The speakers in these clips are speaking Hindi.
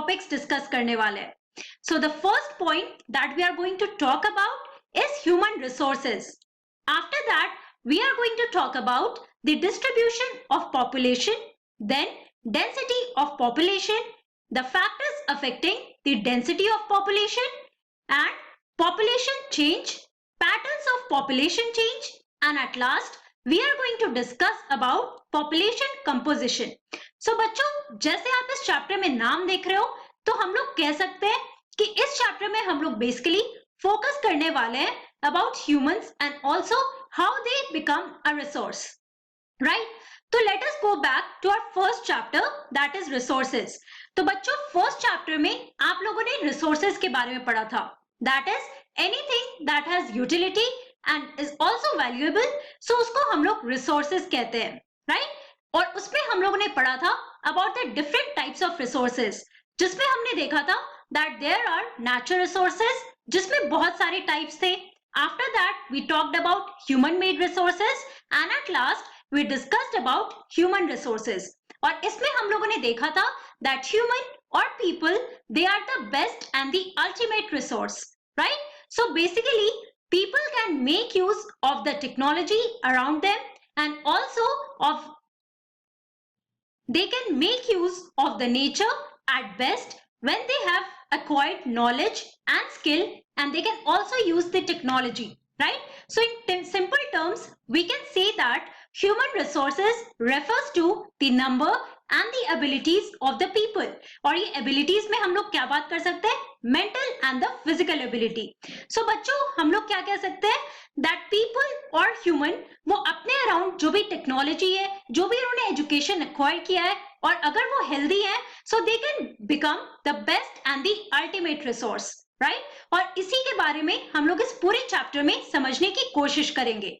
टॉपिक्स डिस्कस करने वाले हैं. So the first point that we are going to talk about is human resources. After that, we are going to talk about the distribution of population, then density of population, the factors affecting the density of population, and population change, patterns of population change, and at last we are going to discuss about population composition. So बच्चों, जैसे आप इस चैप्टर में नाम देख रहे हो, तो हम लोग कह सकते हैं कि इस चैप्टर में हम लोग बेसिकली फोकस करने वाले हैं about humans and also how they become a resource, right? तो let us go back to our first chapter, that is resources. तो बच्चों, फर्स्ट चैप्टर में आप लोगों ने रिसोर्सेज के बारे में पढ़ा था. That is anything that has utility and is also valuable, so उसको हम लोग रिसोर्सेज कहते हैं, राइट? और उसमें हम लोगों ने पढ़ा था about the different types of resources, जिसमें हमने देखा था that there are natural resources, जिसमें बहुत सारे types थे. After that, we talked about human-made resources, and at last we discussed about human resources. और इसमें हम लोगों ने देखा था that human or people, they are the best and the ultimate resource, right? So basically, people can make use of the technology around them, and also of they can make use of the nature at best when they have acquired knowledge and skill, and they can also use the technology, right? So in simple terms, we can say that human resources refers to the number and the abilities of the people. और ये abilities में हम लोग क्या बात कर सकते हैं? Mental and the physical ability. So बच्चों, हम लोग क्या कह सकते हैं? That people or human, वो अपने अराउंड जो भी टेक्नोलॉजी है, जो भी उन्होंने एजुकेशन एक्वायर किया है, और अगर वो हेल्दी है, so they can become the best and the ultimate resource, right? और इसी के बारे में हम लोग इस पूरे चैप्टर में समझने की कोशिश करेंगे.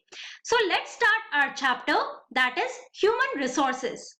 So let's start our chapter, that is human resources.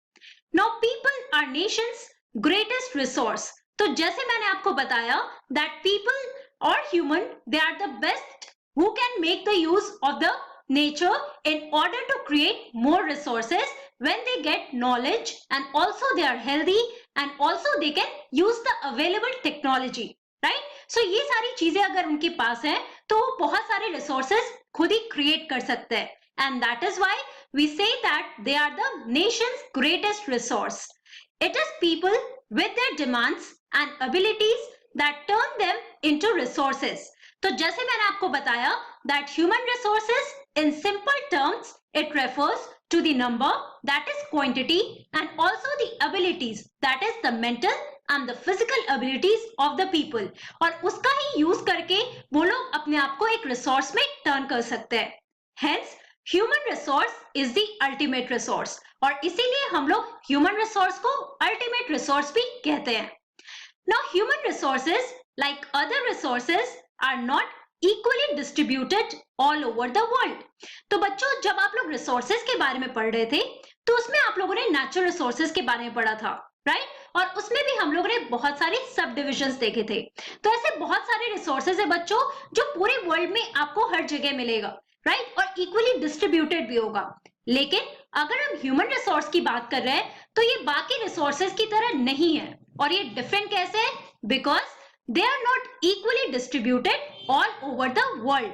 Now people are nation's greatest resource. तो जैसे मैंने आपको बताया that people or human, they are the best who can make the use of the nature in order to create more resources when they get knowledge, and also they are healthy, and also they can use the available technology, right? So ये सारी चीजें अगर उनके पास है, तो वो बहुत सारे resources खुद ही create कर सकते हैं, and that is why we say that they are the nation's greatest resource. It is people with their demands and abilities that turn them into resources. तो जैसे मैंने आपको बताया that human resources in simple terms, it refers to the number, that is quantity, and also the abilities, that is the mental and the physical abilities of the people. और उसका ही यूज करके वो लोग अपने आप को एक रिसोर्स में टर्न कर सकते हैं. Hence, human resource is the ultimate resource. और इसीलिए हम लोग human resource को ultimate resource भी कहते हैं. Now, human resources, like other resources, are not equally distributed all over the world. तो बच्चों, जब आप लोग resources के बारे में पढ़ रहे थे, तो उसमें आप लोगों ने natural resources के बारे में पढ़ा था, right? और उसमें भी हम लोगों ने बहुत सारे सब डिविजन्स देखे थे. तो ऐसे बहुत सारे resources है बच्चों, जो पूरे वर्ल्ड में आपको हर जगह मिलेगा, right? और equally distributed भी होगा. लेकिन अगर हम ह्यूमन रिसोर्स की बात कर रहे हैं, तो ये बाकी रिसोर्सेज की तरह नहीं है. और ये डिफरेंट कैसे है? Because they are not equally distributed all over the world.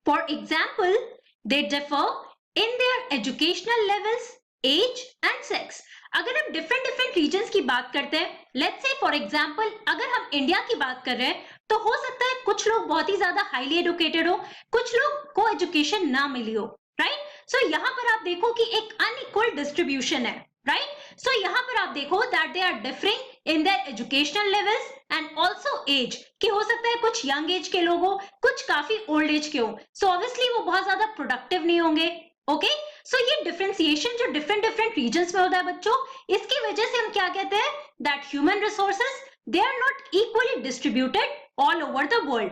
For example, they differ in their educational levels, age and sex. अगर हम डिफरेंट रीजन्स की बात करते हैं, लेट्स से फॉर एग्जाम्पल अगर हम इंडिया की बात कर रहे हैं, तो हो सकता है कुछ लोग बहुत ही ज्यादा हाईली एजुकेटेड हो, कुछ लोग को एजुकेशन ना मिली हो, राइट? सो यहाँ पर आप देखो कि एक अनइक्वल डिस्ट्रीब्यूशन है, राइट? सो यहाँ पर आप देखो that they are differing in their educational levels and also age, कि हो सकता है कुछ यंग एज के लोग हो, कुछ काफी ओल्ड एज के हो, सो ऑब्वियसली वो बहुत ज्यादा प्रोडक्टिव नहीं होंगे. ओके, सो ये डिफरेंशिएशन जो डिफरेंट रीजन्स में होता है बच्चों, इसकी वजह से हम क्या कहते हैं? That human resources, they are not equally distributed all over the world.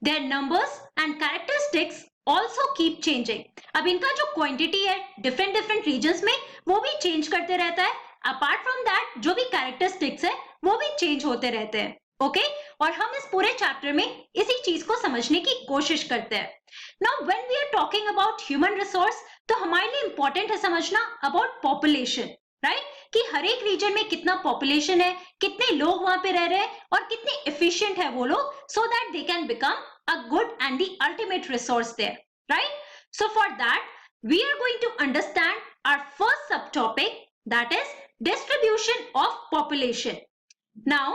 Their numbers and characteristics also keep changing. अब इनका जो क्वांटिटी है डिफरेंट रीजन्स में, वो भी चेंज करते रहता है. अपार्ट फ्रॉम दैट, जो भी कैरेक्टरिस्टिक्स है वो भी चेंज होते रहते हैं. ओके, और हम इस पूरे चैप्टर में इसी चीज को समझने की कोशिश करते हैं. Now when we are talking about human resource, तो हमारे लिए इंपॉर्टेंट है समझना अबाउट पॉपुलेशन, राइट? कि हर एक रीजन में कितना पॉपुलेशन है, कितने लोग वहां पे रह रहे हैं और कितने एफिशिएंट है वो लोग, so that they can become a good and the ultimate resource there, right? So for that we are going to understand our first subtopic, that is distribution of population. Now,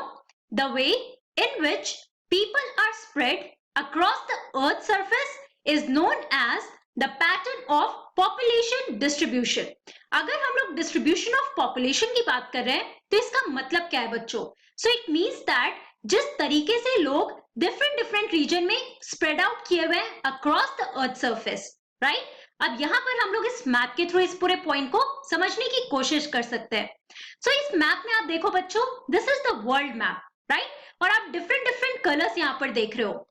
the way in which people are spread across the earth's surface is known as the pattern of population distribution. अगर हम लोग distribution of population की बात कर रहे हैं तो इसका मतलब क्या है बच्चों? So it means that जिस तरीके से लोग different region में spread out किए हुए हैं across the earth surface, right? अब यहाँ पर हम लोग इस मैप के थ्रू इस पूरे पॉइंट को समझने की कोशिश कर सकते हैं. सो इस मैप में आप देखो बच्चों, this is the world map, right? और आप डिफरेंट कलर्स यहाँ पर देख रहे हो.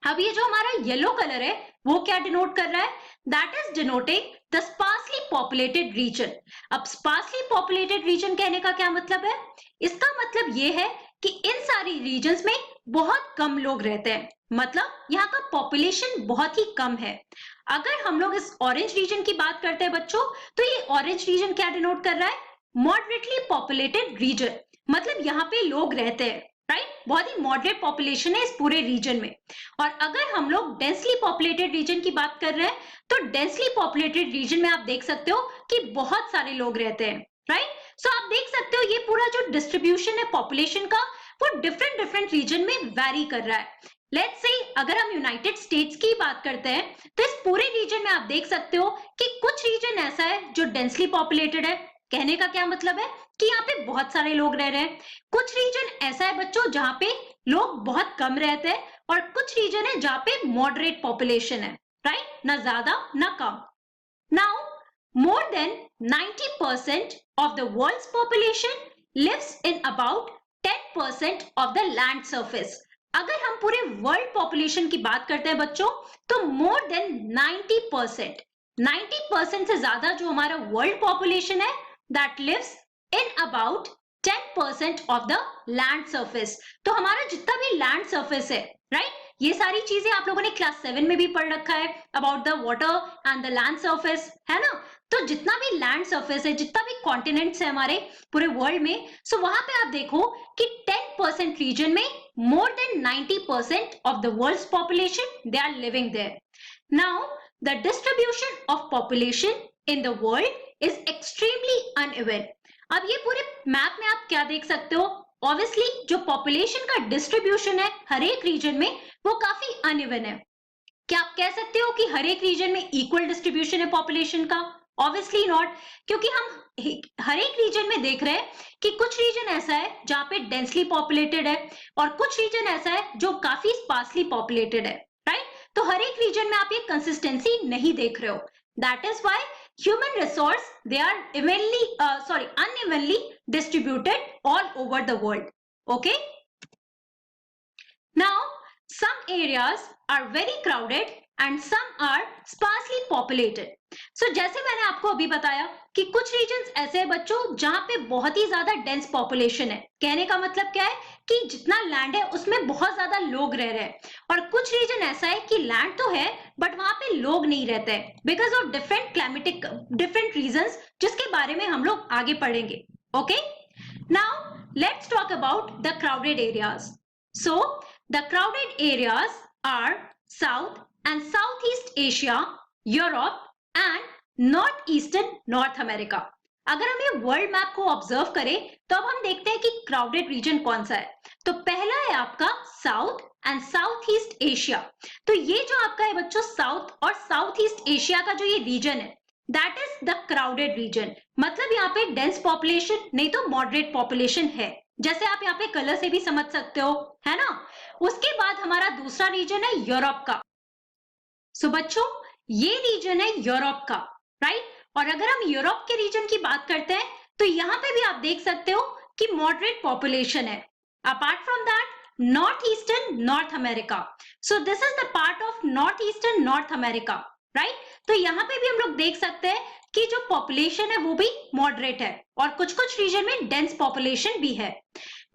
अब ये जो हमारा येलो कलर है वो क्या डिनोट कर रहा है? That is denoting the sparsely populated region. अब स्पार्सली पॉपुलेटेड रीजन कहने का क्या मतलब है? इसका मतलब ये है कि इन सारी रीजन्स में बहुत कम लोग रहते हैं, मतलब यहाँ का पॉपुलेशन बहुत ही कम है. अगर हम लोग इस ऑरेंज रीजन की बात करते हैं बच्चों, तो ये ऑरेंज रीजन क्या डिनोट कर रहा है? मॉडरेटली पॉपुलेटेड रीजन, मतलब यहाँ पे लोग रहते हैं, राइट? बहुत ही मॉडरेट पॉपुलेशन है इस पूरे रीजन में. और अगर हम लोग डेंसली पॉपुलेटेड रीजन की बात कर रहे हैं, तो डेंसली पॉपुलेटेड रीजन में आप देख सकते हो कि बहुत सारे लोग रहते हैं, राइट? सो आप देख सकते हो ये पूरा जो डिस्ट्रीब्यूशन है पॉपुलेशन का वो डिफरेंट रीजन में वैरी कर रहा है. लेट्स से अगर हम यूनाइटेड स्टेट्स की बात करते हैं तो इस पूरे रीजन में आप देख सकते हो कि कुछ रीजन ऐसा है जो डेंसली पॉपुलेटेड है. कहने का क्या मतलब है कि यहाँ पे बहुत सारे लोग रह रहे हैं. कुछ रीजन ऐसा है बच्चों जहाँ पे लोग बहुत कम रहते हैं और कुछ रीजन है जहाँ पे मॉडरेट पॉपुलेशन है, राइट? ना ज्यादा ना कम. Now more than 90% of the world's population lives in about 10% of the land surface. अगर हम पूरे वर्ल्ड पॉपुलेशन की बात करते हैं बच्चों, तो मोर देन 90% से ज्यादा जो हमारा वर्ल्ड पॉपुलेशन है that lives in about 10% of the land surface. तो हमारा जितना भी लैंड सर्फेस है, राइट? ये सारी चीजें आप लोगों ने क्लास 7 में भी पढ़ रखा है about the water and the land surface, है ना? तो जितना भी लैंड सर्फेस है, जितना भी कॉन्टिनेंट्स है हमारे पूरे वर्ल्ड में, सो वहां पे आप देखो कि 10% रीजन में more than 90% of the world's population they are living there. Now the distribution of population in the world is extremely uneven. अब ये पूरे मैप में आप क्या देख सकते हो? ऑब्वियसली जो पॉपुलेशन का डिस्ट्रीब्यूशन है हर एक रीजन में वो काफी अनइवन है. क्या आप कह सकते हो कि हर एक रीजन में इक्वल डिस्ट्रीब्यूशन है पॉपुलेशन का? ऑब्वियसली नॉट, क्योंकि हम हर एक रीजन में देख रहे हैं कि कुछ रीजन ऐसा है जहाँ पे डेंसली पॉपुलेटेड है और कुछ रीजन ऐसा है जो काफी स्पार्सली पॉपुलेटेड है, राइट? तो हर एक रीजन में आप ये कंसिस्टेंसी नहीं देख रहे हो. That is why human resource they are unevenly distributed all over the world. Okay, now some areas are very crowded and some are sparsely populated. So जैसे मैंने आपको अभी बताया कि कुछ रीजन्स ऐसे हैं बच्चों जहां पे बहुत ही ज्यादा डेंस पॉपुलेशन है. कहने का मतलब क्या है कि जितना लैंड है उसमें बहुत ज्यादा लोग रह रहे हैं. और कुछ रीजन ऐसा है कि लैंड तो है बट वहां पे लोग नहीं रहते हैं बिकॉज ऑफ डिफरेंट रीजंस, जिसके बारे में हम लोग आगे पढ़ेंगे. Okay, now let's talk about the crowded areas. So the crowded areas are South and South East Asia, Europe and north eastern North America. अगर हम ये वर्ल्ड मैप को ऑब्जर्व करें तो अब हम देखते हैं कि क्राउडेड रीजन कौन सा है. तो पहला है आपका south and South East Asia. तो ये जो आपका है बच्चों साउथ और साउथ ईस्ट एशिया का जो ये रीजन है that is the crowded region. मतलब यहाँ पे डेंस पॉपुलेशन नहीं तो मॉडरेट पॉपुलेशन है, जैसे आप यहाँ पे कलर से भी समझ सकते हो, है ना? उसके बाद हमारा दूसरा रीजन है यूरोप का. सो बच्चों ये रीजन है यूरोप का, राइट? और अगर हम यूरोप के रीजन की बात करते हैं तो यहाँ पे भी आप देख सकते हो कि मॉडरेट पॉपुलेशन है. Apart from that north eastern North America. So this is the part of north eastern North America, right? तो यहाँ पे भी हम लोग देख सकते हैं कि जो पॉपुलेशन है वो भी मॉडरेट है और कुछ कुछ रीजन में डेंस पॉपुलेशन भी है.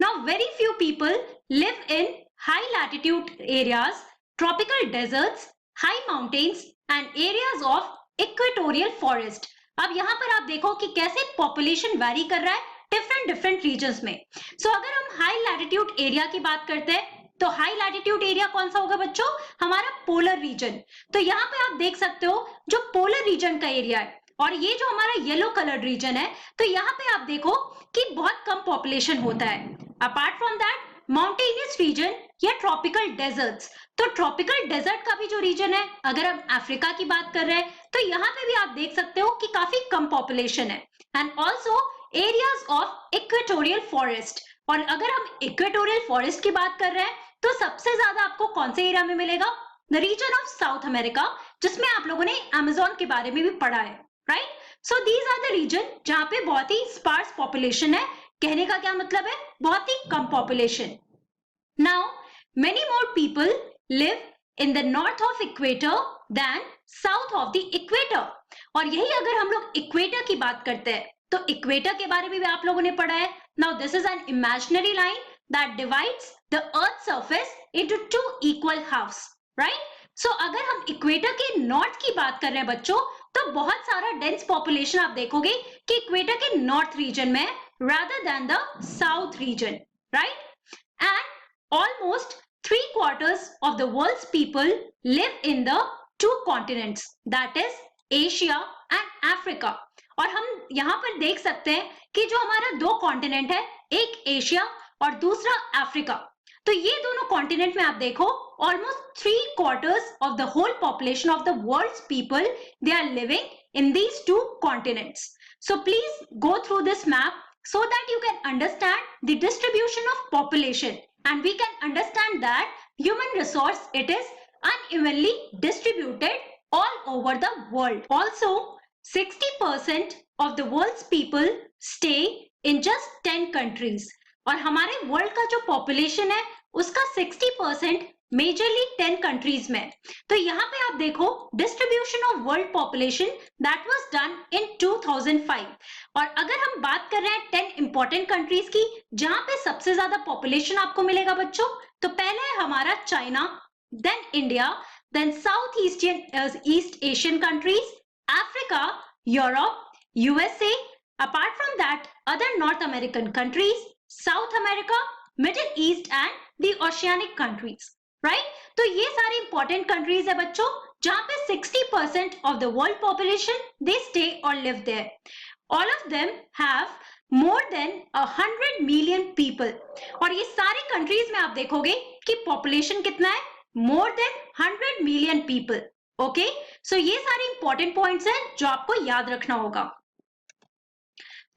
Now very few people live in high latitude areas, tropical deserts, high mountains and areas of equatorial forest. अब यहाँ पर आप देखो कि कैसे पॉपुलेशन वैरी कर रहा है डिफरेंट डिफरेंट रीजन्स में। सो अगर हम हाई लैटिट्यूड एरिया की बात करते हैं तो हाई लैटिट्यूड एरिया कौन सा होगा बच्चों? हमारा पोलर रीजन। तो यहाँ पे आप देख सकते हो जो पोलर रीजन का एरिया है और ये जो हमारा येलो कलर्ड रीजन है, तो यहाँ पे आप देखो कि बहुत कम पॉपुलेशन होता है। Apart from that mountainous region या ट्रॉपिकल डेजर्ट्स, तो ट्रॉपिकल डेजर्ट का भी जो रीजन है, अगर हम अफ्रीका की बात कर रहे हैं तो यहाँ पे भी आप देख सकते हो कि काफी कम पॉपुलेशन है। And also areas of equatorial forest, और अगर हम इक्वेटोरियल फॉरेस्ट की बात कर रहे हैं तो सबसे ज्यादा आपको कौन से एरिया में मिलेगा? The region of South America, जिसमें आप लोगों ने अमेज़न के बारे में भी पढ़ा है, right? So these are the region जहां पे बहुत ही स्पार्स पॉपुलेशन है। कहने का क्या मतलब है? बहुत ही कम population. Now many more people live in the north of equator than south of the equator. और यही अगर हम लोग इक्वेटर की बात करते हैं तो इक्वेटर के बारे में भी आप लोगों ने पढ़ा है। Now this is an imaginary line that divides the earth surface into two equal halves, right? So अगर हम इक्वेटर के नॉर्थ की बात कर रहे हैं बच्चों, तो बहुत सारा डेंस पॉपुलेशन आप देखोगे कि इक्वेटर के नॉर्थ रीजन में rather than the south region, right? And almost 3/4 of the world's people live in the two continents, that is Asia and Africa. और हम यहाँ पर देख सकते हैं कि जो हमारा दो कॉन्टिनेंट है, एक एशिया और दूसरा अफ्रीका, तो ये दोनों कॉन्टिनेंट में आप देखो almost 3/4 of the whole population of the world's people, they are living in these two continents. So please go through this map so that you can understand the distribution of population, and we can understand that human resource, it is unevenly distributed all over the world. Also 60% of the world's people stay in just 10 countries, और हमारे वर्ल्ड का जो पॉपुलेशन है उसका 60% मेजरली 10 कंट्रीज में। तो यहाँ पे आप देखो distribution of world population that was done in 2005। और अगर हम बात कर रहे हैं 10 इंपॉर्टेंट कंट्रीज की जहां पे सबसे ज्यादा पॉपुलेशन आपको मिलेगा बच्चों, तो पहले है हमारा China, then India, then South East Asian countries, Africa, Europe, USA, apart from that other North American countries, South America, Middle East and the oceanic countries, right? तो ये सारी इंपॉर्टेंट कंट्रीज है बच्चों जहां पे 60% of the world population they stay और live there. All of them have more than 100 million people, और ये सारी कंट्रीज में आप देखोगे कि पॉपुलेशन कितना है? More than 100 million people. Okay, so ये सारे इंपॉर्टेंट पॉइंट्स हैं जो आपको याद रखना होगा।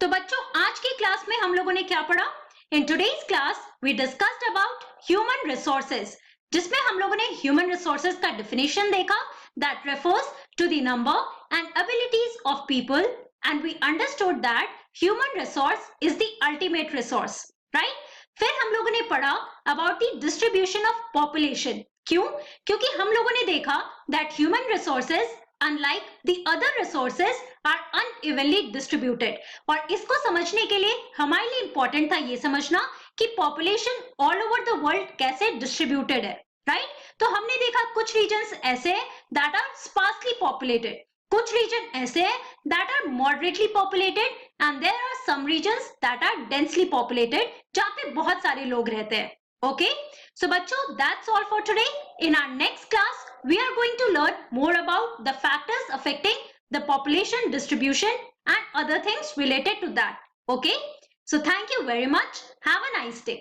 तो बच्चों आज की क्लास में हम लोगों ने क्या पढ़ा? In today's class we discussed about human resources, जिसमें हम लोगों ने ह्यूमन रिसोर्सेज का डेफिनेशन देखा that refers to the number and abilities of people, and we understood that human resource is the ultimate resource, right? फिर हम लोगों ने पढ़ा about the distribution of population. क्यों? क्योंकि हम लोगों ने देखा that human resources unlike the other resources are unevenly distributed, और इसको समझने के लिए हमारे लिए इंपॉर्टेंट था ये समझना कि population all over the world कैसे डिस्ट्रीब्यूटेड है, राइट? तो हमने देखा कुछ रीजन्स ऐसे हैं दैट आर स्पार्सली पॉपुलेटेड, कुछ रीजन ऐसे हैं that are moderately populated, and there are some regions that are densely populated जहां पे बहुत सारे लोग रहते हैं। Okay, so bachcho, that's all for today. In our next class, we are going to learn more about the factors affecting the population distribution and other things related to that. Okay, so thank you very much. Have a nice day.